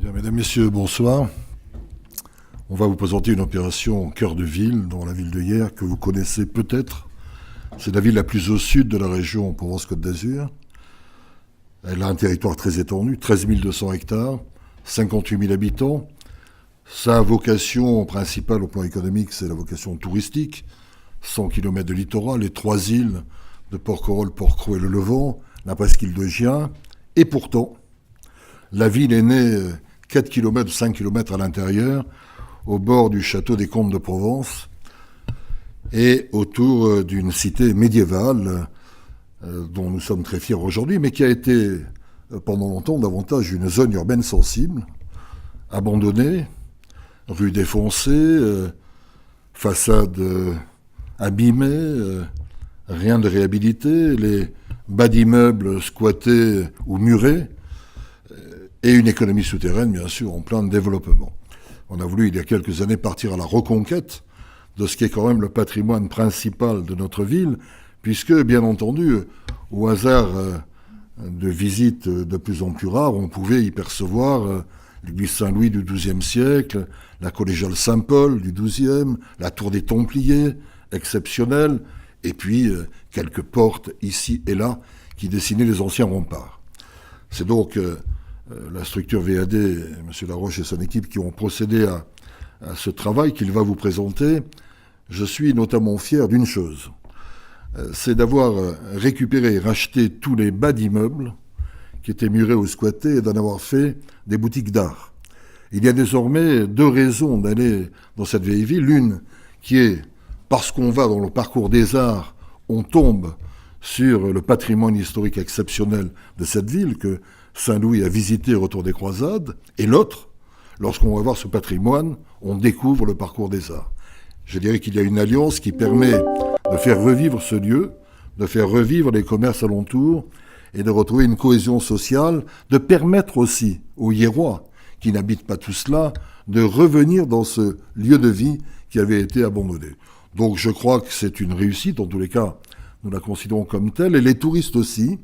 Bien, mesdames, messieurs, bonsoir. On va vous présenter une opération au cœur de ville, dans la ville de Hyères, que vous connaissez peut-être. C'est la ville la plus au sud de la région Provence-Côte d'Azur. Elle a un territoire très étendu, 13 200 hectares, 58 000 habitants. Sa vocation principale au plan économique, c'est la vocation touristique. 100 km de littoral, les 3 îles de Porquerolles, Porquerolles et le Levant, la presqu'île de Gien. Et pourtant, la ville est née 4 km, 5 km à l'intérieur, au bord du château des Comtes de Provence et autour d'une cité médiévale dont nous sommes très fiers aujourd'hui, mais qui a été pendant longtemps davantage une zone urbaine sensible, abandonnée, rue défoncée, façade abîmée, rien de réhabilité, les bas d'immeubles squattés ou murés, et une économie souterraine, bien sûr, en plein développement. On a voulu, il y a quelques années, partir à la reconquête de ce qui est quand même le patrimoine principal de notre ville, puisque, bien entendu, au hasard de visites de plus en plus rares, on pouvait y percevoir l'église Saint-Louis du XIIe siècle, la collégiale Saint-Paul du XIIe, la tour des Templiers, exceptionnelle, et puis quelques portes ici et là qui dessinaient les anciens remparts. C'est donc la structure VAD, M. Laroche et son équipe qui ont procédé à ce travail qu'il va vous présenter. Je suis notamment fier d'une chose, c'est d'avoir récupéré et racheté tous les bas d'immeubles qui étaient murés ou squattés et d'en avoir fait des boutiques d'art. Il y a désormais 2 raisons d'aller dans cette vieille ville. L'une qui est, parce qu'on va dans le parcours des arts, on tombe sur le patrimoine historique exceptionnel de cette ville que Saint-Louis a visité au retour des croisades. Et l'autre, lorsqu'on va voir ce patrimoine, on découvre le parcours des arts. Je dirais qu'il y a une alliance qui permet de faire revivre ce lieu, de faire revivre les commerces alentours et de retrouver une cohésion sociale, de permettre aussi aux Hyérois, qui n'habitent pas tous là, de revenir dans ce lieu de vie qui avait été abandonné. Donc je crois que c'est une réussite, en tous les cas, nous la considérons comme telle, et les touristes aussi.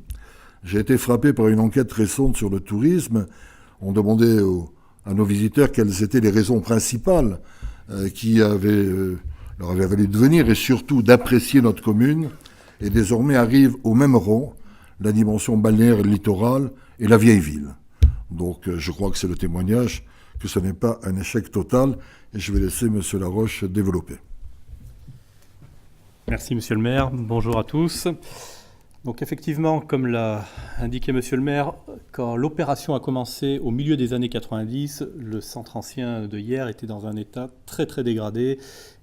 J'ai été frappé par une enquête récente sur le tourisme. On demandait à nos visiteurs quelles étaient les raisons principales qui leur avaient valu de venir et surtout d'apprécier notre commune. Et désormais arrive au même rang la dimension balnéaire et littorale et la vieille ville. Donc je crois que c'est le témoignage que ce n'est pas un échec total. Et je vais laisser M. Laroche développer. Merci Monsieur le maire, bonjour à tous. Donc effectivement, comme l'a indiqué Monsieur le maire, quand l'opération a commencé au milieu des années 90, le centre ancien de Hyères était dans un état très très dégradé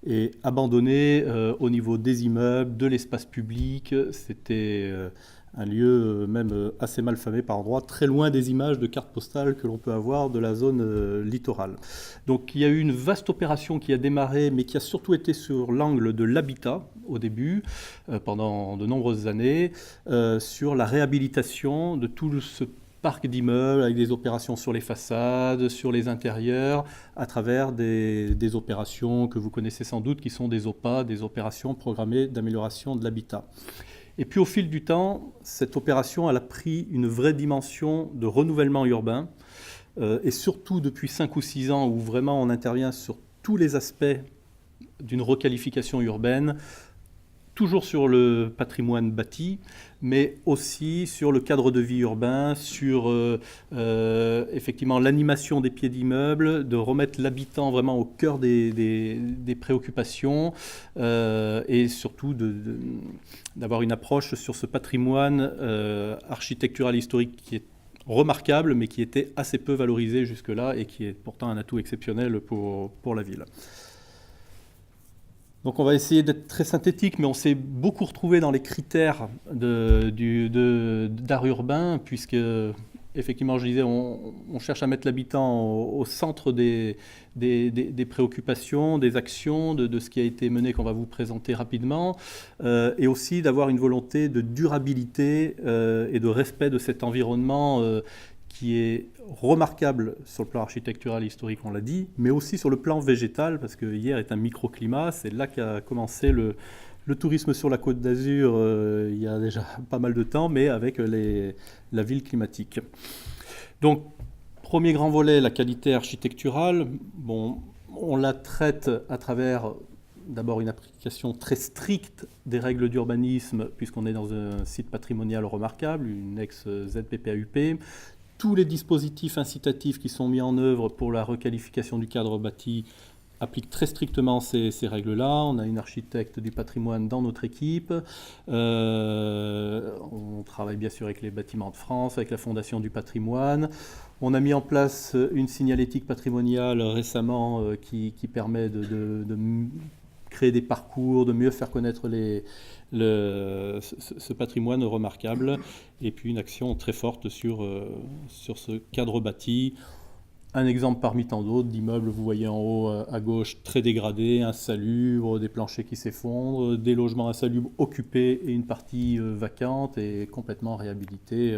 et abandonné au niveau des immeubles, de l'espace public. C'était un lieu même assez mal famé par endroits, très loin des images de cartes postales que l'on peut avoir de la zone littorale. Donc il y a eu une vaste opération qui a démarré, mais qui a surtout été sur l'angle de l'habitat au début, pendant de nombreuses années, sur la réhabilitation de tout ce parc d'immeubles avec des opérations sur les façades, sur les intérieurs, à travers des opérations que vous connaissez sans doute, qui sont des OPA, des opérations programmées d'amélioration de l'habitat. Et puis au fil du temps, cette opération elle a pris une vraie dimension de renouvellement urbain, et surtout depuis 5 ou 6 ans où vraiment on intervient sur tous les aspects d'une requalification urbaine, toujours sur le patrimoine bâti, mais aussi sur le cadre de vie urbain, sur effectivement l'animation des pieds d'immeubles, de remettre l'habitant vraiment au cœur des préoccupations, et surtout d'avoir une approche sur ce patrimoine architectural historique qui est remarquable, mais qui était assez peu valorisé jusque-là et qui est pourtant un atout exceptionnel pour la ville. Donc on va essayer d'être très synthétique, mais on s'est beaucoup retrouvé dans les critères d'art urbain, puisque effectivement, je disais, on cherche à mettre l'habitant au centre des préoccupations, des actions, de ce qui a été mené, qu'on va vous présenter rapidement, et aussi d'avoir une volonté de durabilité et de respect de cet environnement qui est remarquable sur le plan architectural et historique, on l'a dit, mais aussi sur le plan végétal, parce que Hyères est un microclimat. C'est là qu'a commencé le tourisme sur la Côte d'Azur il y a déjà pas mal de temps, mais avec la ville climatique. Donc, Premier grand volet, la qualité architecturale. Bon, on la traite à travers d'abord une application très stricte des règles d'urbanisme, puisqu'on est dans un site patrimonial remarquable, une ex-ZPPAUP. Tous les dispositifs incitatifs qui sont mis en œuvre pour la requalification du cadre bâti appliquent très strictement ces règles-là. On a une architecte du patrimoine dans notre équipe. On travaille bien sûr avec les Bâtiments de France, avec la Fondation du patrimoine. On a mis en place une signalétique patrimoniale récemment qui permet de créer des parcours, de mieux faire connaître ce patrimoine remarquable. Et puis une action très forte sur ce cadre bâti. Un exemple parmi tant d'autres d'immeubles, vous voyez en haut à gauche, très dégradés, insalubres, des planchers qui s'effondrent, des logements insalubres occupés et une partie vacante et complètement réhabilités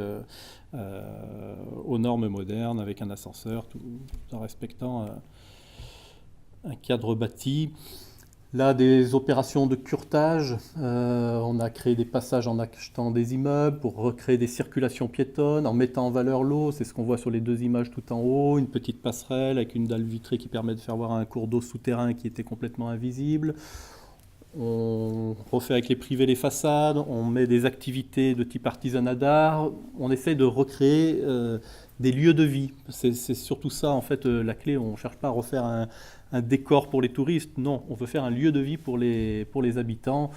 aux normes modernes avec un ascenseur, tout en respectant un cadre bâti. Là, des opérations de curtage. On a créé des passages en achetant des immeubles pour recréer des circulations piétonnes, en mettant en valeur l'eau. C'est ce qu'on voit sur les deux images tout en haut. Une petite passerelle avec une dalle vitrée qui permet de faire voir un cours d'eau souterrain qui était complètement invisible. On refait avec les privés les façades. On met des activités de type artisanat d'art. On essaie de recréer des lieux de vie. C'est surtout ça, en fait, la clé. On ne cherche pas à refaire un décor pour les touristes. Non, on veut faire un lieu de vie pour les habitants.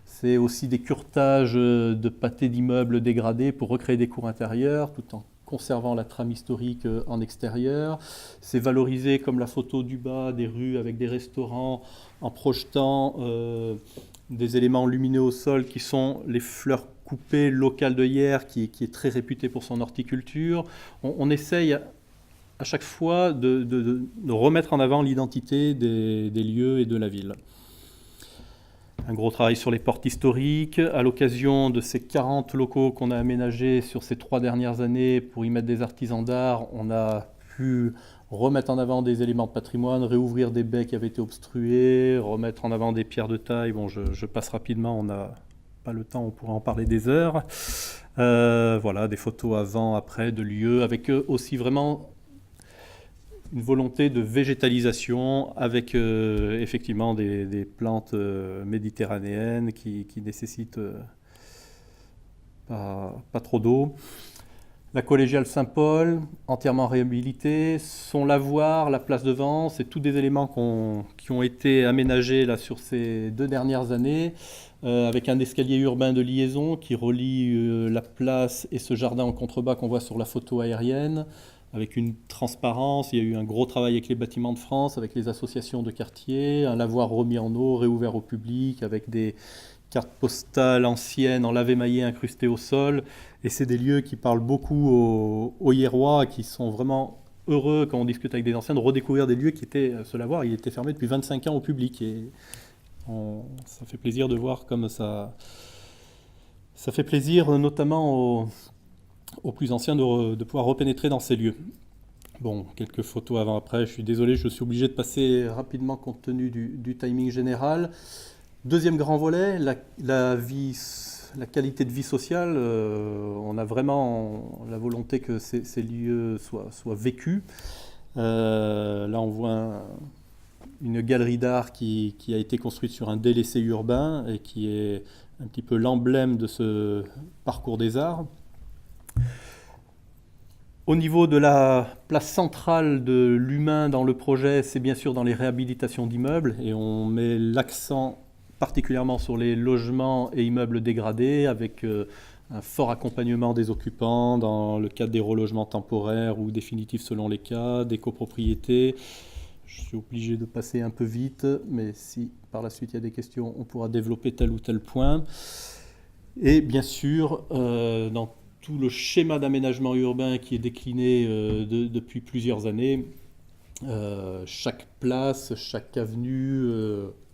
C'est aussi des curetages de pâtés d'immeubles dégradés pour recréer des cours intérieurs, tout en conservant la trame historique en extérieur. C'est valoriser, comme la photo du bas, des rues avec des restaurants, en projetant des éléments lumineux au sol qui sont les fleurs coupées locales de Hyères, qui est très réputée pour son horticulture. On essaye à chaque fois de remettre en avant l'identité des lieux et de la ville. Un gros travail sur les portes historiques. À l'occasion de ces 40 locaux qu'on a aménagés sur ces 3 dernières années pour y mettre des artisans d'art, on a pu remettre en avant des éléments de patrimoine, réouvrir des baies qui avaient été obstruées, remettre en avant des pierres de taille. Bon, je passe rapidement, on n'a pas le temps, on pourrait en parler des heures. Voilà, des photos avant, après, de lieux, avec aussi vraiment une volonté de végétalisation avec effectivement des plantes méditerranéennes qui nécessitent pas trop d'eau. La collégiale Saint-Paul, entièrement réhabilitée. Son lavoir, la place de Vence, c'est tous des éléments qui ont été aménagés là, sur ces 2 dernières années, avec un escalier urbain de liaison qui relie la place et ce jardin en contrebas qu'on voit sur la photo aérienne, avec une transparence. Il y a eu un gros travail avec les Bâtiments de France, avec les associations de quartier, un lavoir remis en eau, réouvert au public, avec des cartes postales anciennes en lavé-maillé incrustées au sol. Et c'est des lieux qui parlent beaucoup aux Hyérois, qui sont vraiment heureux, quand on discute avec des anciens, de redécouvrir des lieux qui étaient, ce lavoir, il était fermé depuis 25 ans au public. Et ça fait plaisir de voir comme ça fait plaisir notamment aux plus anciens de pouvoir repénétrer dans ces lieux. Bon, quelques photos avant-après, je suis désolé, je suis obligé de passer rapidement compte tenu du timing général. Deuxième grand volet, la qualité de vie sociale. On a vraiment la volonté que ces lieux soient vécus. Là, on voit une galerie d'art qui a été construite sur un délaissé urbain et qui est un petit peu l'emblème de ce parcours des arts. Au niveau de la place centrale de l'humain dans le projet, c'est bien sûr dans les réhabilitations d'immeubles, et on met l'accent particulièrement sur les logements et immeubles dégradés, avec un fort accompagnement des occupants dans le cadre des relogements temporaires ou définitifs selon les cas, des copropriétés. Je suis obligé de passer un peu vite, mais si par la suite il y a des questions, on pourra développer tel ou tel point. Et bien sûr, dans tout le schéma d'aménagement urbain qui est décliné depuis plusieurs années, chaque place, chaque avenue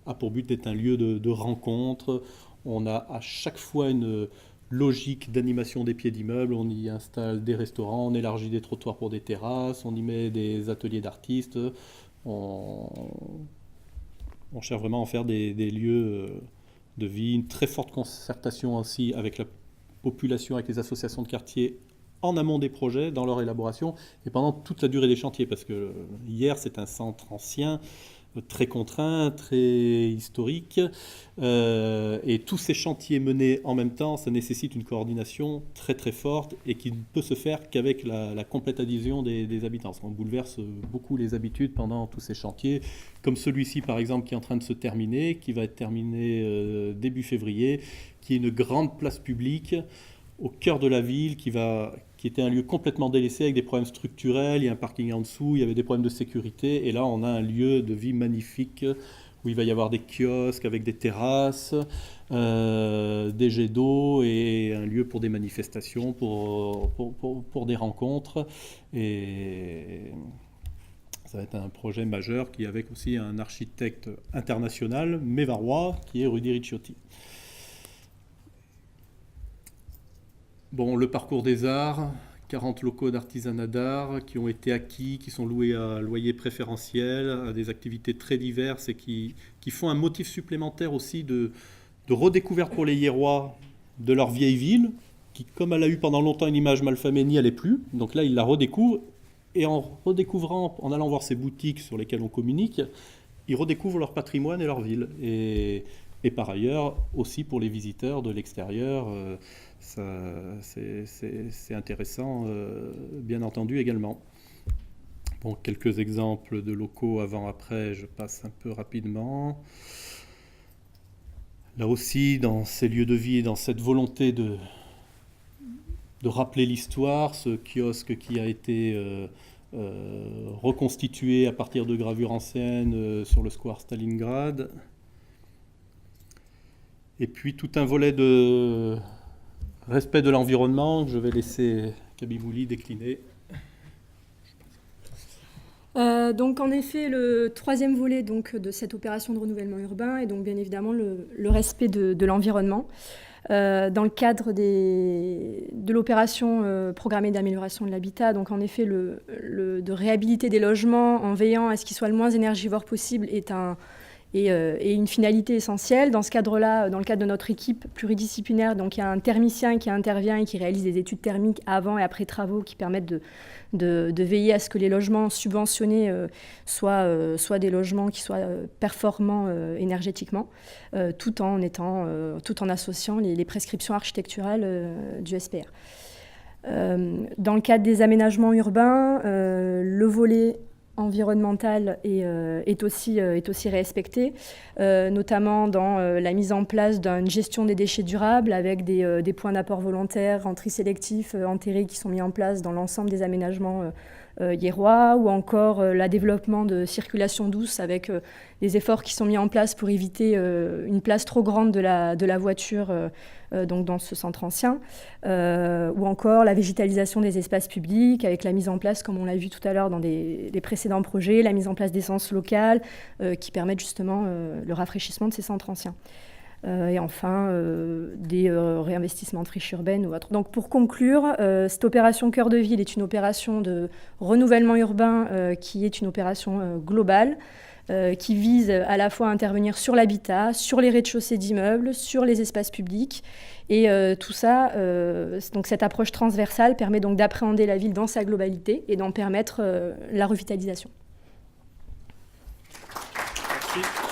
a pour but d'être un lieu de rencontre. On a à chaque fois une logique d'animation des pieds d'immeubles. On y installe des restaurants, on élargit des trottoirs pour des terrasses, on y met des ateliers d'artistes. On cherche vraiment à en faire des lieux de vie. Une très forte concertation aussi avec la population, avec les associations de quartier en amont des projets, dans leur élaboration, et pendant toute la durée des chantiers, parce que hier, c'est un centre ancien, très contraint, très historique, et tous ces chantiers menés en même temps, ça nécessite une coordination très très forte et qui ne peut se faire qu'avec la complète adhésion des habitants. On bouleverse beaucoup les habitudes pendant tous ces chantiers, comme celui-ci par exemple qui est en train de se terminer, qui va être terminé début février, qui est une grande place publique au cœur de la ville qui était un lieu complètement délaissé avec des problèmes structurels, il y a un parking en dessous, il y avait des problèmes de sécurité, et là on a un lieu de vie magnifique où il va y avoir des kiosques avec des terrasses, des jets d'eau et un lieu pour des manifestations, pour des rencontres, et ça va être un projet majeur qui avec aussi un architecte international, mévarois, qui est Rudy Ricciotti. Bon, le parcours des arts, 40 locaux d'artisanat d'art qui ont été acquis, qui sont loués à loyer préférentiel, à des activités très diverses et qui font un motif supplémentaire aussi de redécouverte pour les Hyérois de leur vieille ville, qui, comme elle a eu pendant longtemps une image malfamée, n'y allait plus. Donc là, ils la redécouvrent. Et en redécouvrant, en allant voir ces boutiques sur lesquelles on communique, ils redécouvrent leur patrimoine et leur ville. Et par ailleurs, aussi pour les visiteurs de l'extérieur, c'est intéressant, bien entendu, également. Bon, quelques exemples de locaux avant-après, je passe un peu rapidement. Là aussi, dans ces lieux de vie et dans cette volonté de rappeler l'histoire, ce kiosque qui a été reconstitué à partir de gravures anciennes sur le square Stalingrad. Et puis tout un volet de respect de l'environnement que je vais laisser Kabimouli décliner. Donc en effet, le troisième volet donc, de cette opération de renouvellement urbain est donc bien évidemment le respect de l'environnement. Dans le cadre de l'opération programmée d'amélioration de l'habitat, donc en effet de réhabiliter des logements en veillant à ce qu'ils soient le moins énergivores possible et une finalité essentielle. Dans ce cadre-là, dans le cadre de notre équipe pluridisciplinaire, donc il y a un thermicien qui intervient et qui réalise des études thermiques avant et après travaux qui permettent de veiller à ce que les logements subventionnés soient des logements qui soient performants énergétiquement, tout en associant les prescriptions architecturales du SPR. Dans le cadre des aménagements urbains, le volet environnemental est aussi respecté, notamment dans la mise en place d'une gestion des déchets durables avec des points d'apport volontaires en tri sélectif enterrés qui sont mis en place dans l'ensemble des aménagements hyérois, ou encore le développement de circulation douce avec des efforts qui sont mis en place pour éviter une place trop grande de la voiture donc dans ce centre ancien, ou encore la végétalisation des espaces publics avec la mise en place, comme on l'a vu tout à l'heure dans des précédents projets, la mise en place d'essences locales qui permettent justement le rafraîchissement de ces centres anciens. Et enfin, des réinvestissements de friches urbaines ou autres. Donc pour conclure, cette opération Cœur de Ville est une opération de renouvellement urbain qui est une opération globale, qui vise à la fois à intervenir sur l'habitat, sur les rez-de-chaussée d'immeubles, sur les espaces publics. Et tout ça, donc cette approche transversale permet donc d'appréhender la ville dans sa globalité et d'en permettre la revitalisation. Merci.